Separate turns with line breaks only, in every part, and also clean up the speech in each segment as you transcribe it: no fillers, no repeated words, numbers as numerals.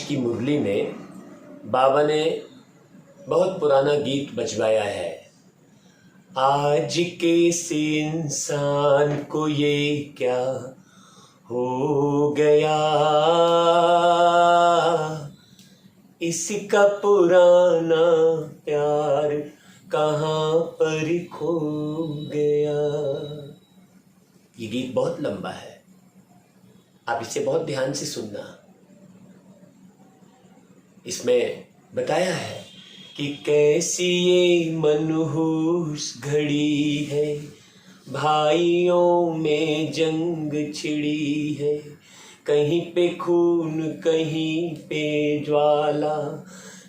की मुरली में बाबा ने बहुत पुराना गीत बजवाया है। आज के से इंसान को ये क्या हो गया, इसका पुराना प्यार कहाँ पर खो गया। ये गीत बहुत लंबा है, आप इसे बहुत ध्यान से सुनना। इसमें बताया है कि कैसी ये मनहूस घड़ी है, भाइयों में जंग छिड़ी है, कहीं पे खून कहीं पे ज्वाला,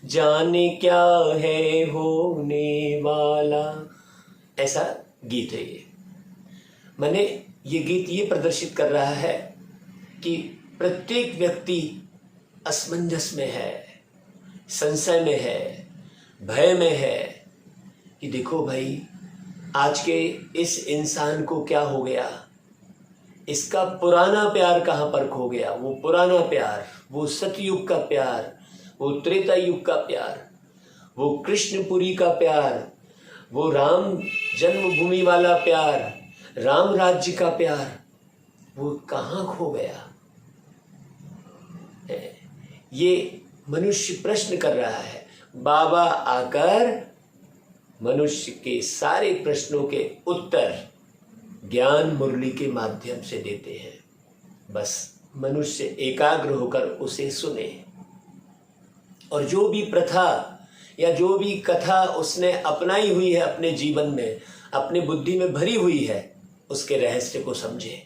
जाने क्या है होने वाला। ऐसा गीत है ये। मैंने ये गीत ये प्रदर्शित कर रहा है कि प्रत्येक व्यक्ति असमंजस में है, संशय में है, भय में है कि देखो भाई आज के इस इंसान को क्या हो गया, इसका पुराना प्यार कहाँ पर खो गया। वो पुराना प्यार, वो सतयुग का प्यार, वो त्रेता युग का प्यार, वो कृष्णपुरी का प्यार, वो राम जन्मभूमि वाला प्यार, राम राज्य का प्यार, वो कहाँ खो गया। ये मनुष्य प्रश्न कर रहा है। बाबा आकर मनुष्य के सारे प्रश्नों के उत्तर ज्ञान मुरली के माध्यम से देते हैं। बस मनुष्य एकाग्र होकर उसे सुने और जो भी प्रथा या जो भी कथा उसने अपनाई हुई है अपने जीवन में, अपने बुद्धि में भरी हुई है, उसके रहस्य को समझे,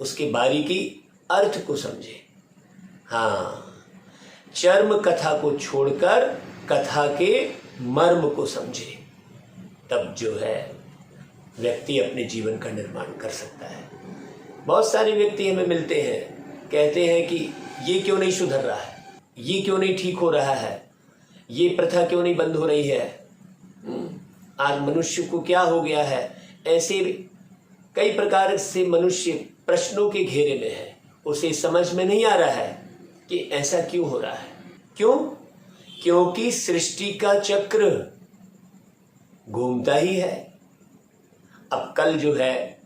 उसके बारीकी अर्थ को समझे। हाँ, चर्म कथा को छोड़कर कथा के मर्म को समझे, तब जो है व्यक्ति अपने जीवन का निर्माण कर सकता है। बहुत सारे व्यक्ति हमें मिलते हैं, कहते हैं कि ये क्यों नहीं सुधर रहा है, ये क्यों नहीं ठीक हो रहा है, ये प्रथा क्यों नहीं बंद हो रही है, आज मनुष्य को क्या हो गया है। ऐसे कई प्रकार से मनुष्य प्रश्नों के घेरे में है, उसे समझ में नहीं आ रहा है कि ऐसा क्यों हो रहा है। क्यों? क्योंकि सृष्टि का चक्र घूमता ही है। अब कल जो है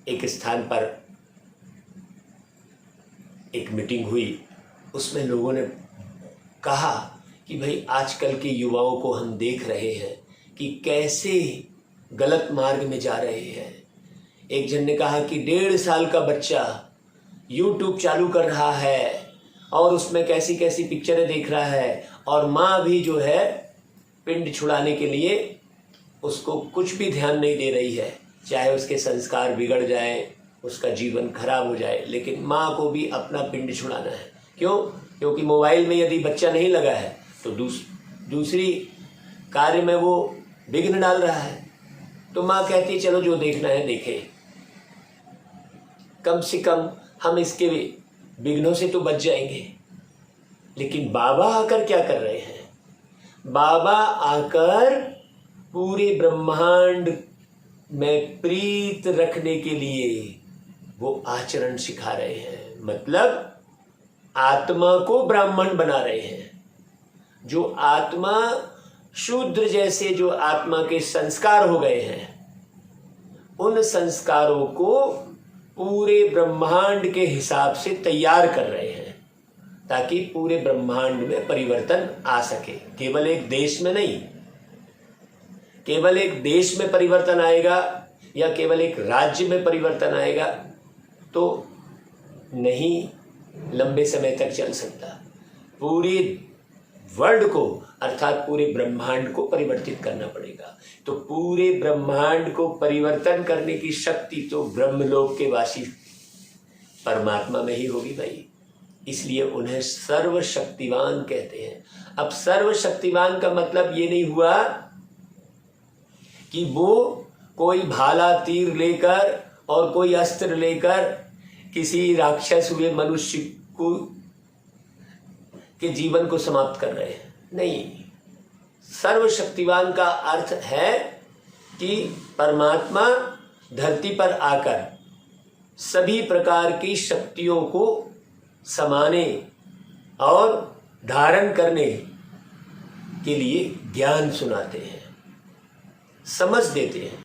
एक स्थान पर एक मीटिंग हुई, उसमें लोगों ने कहा कि भाई आजकल के युवाओं को हम देख रहे हैं कि कैसे गलत मार्ग में जा रहे हैं। एक जन ने कहा कि 1.5 साल का बच्चा YouTube चालू कर रहा है और उसमें कैसी कैसी पिक्चरें देख रहा है, और माँ भी जो है पिंड छुड़ाने के लिए उसको कुछ भी ध्यान नहीं दे रही है, चाहे उसके संस्कार बिगड़ जाए, उसका जीवन खराब हो जाए, लेकिन माँ को भी अपना पिंड छुड़ाना है। क्यों? क्योंकि मोबाइल में यदि बच्चा नहीं लगा है तो दूसरी कार्य में वो विघ्न डाल रहा है। तो माँ कहती चलो जो देखना है देखे, कम से कम हम इसके विघ्नों से तो बच जाएंगे। लेकिन बाबा आकर क्या कर रहे हैं? बाबा आकर पूरे ब्रह्मांड में प्रीत रखने के लिए वो आचरण सिखा रहे हैं। मतलब आत्मा को ब्राह्मण बना रहे हैं। जो आत्मा शूद्र जैसे जो आत्मा के संस्कार हो गए हैं, उन संस्कारों को पूरे ब्रह्मांड के हिसाब से तैयार कर रहे हैं ताकि पूरे ब्रह्मांड में परिवर्तन आ सके। केवल एक देश में नहीं, केवल एक देश में परिवर्तन आएगा या केवल एक राज्य में परिवर्तन आएगा तो नहीं लंबे समय तक चल सकता। पूरे वर्ल्ड को अर्थात पूरे ब्रह्मांड को परिवर्तित करना पड़ेगा। तो पूरे ब्रह्मांड को परिवर्तन करने की शक्ति तो ब्रह्मलोक के वासी परमात्मा में ही होगी भाई। इसलिए उन्हें सर्वशक्तिवान कहते हैं। अब सर्वशक्तिवान का मतलब ये नहीं हुआ कि वो कोई भाला तीर लेकर और कोई अस्त्र लेकर किसी राक्षस हुए मनुष्य को के जीवन को समाप्त कर रहे हैं। नहीं, सर्वशक्तिवान का अर्थ है कि परमात्मा धरती पर आकर सभी प्रकार की शक्तियों को समाने और धारण करने के लिए ज्ञान सुनाते हैं, समझ देते हैं।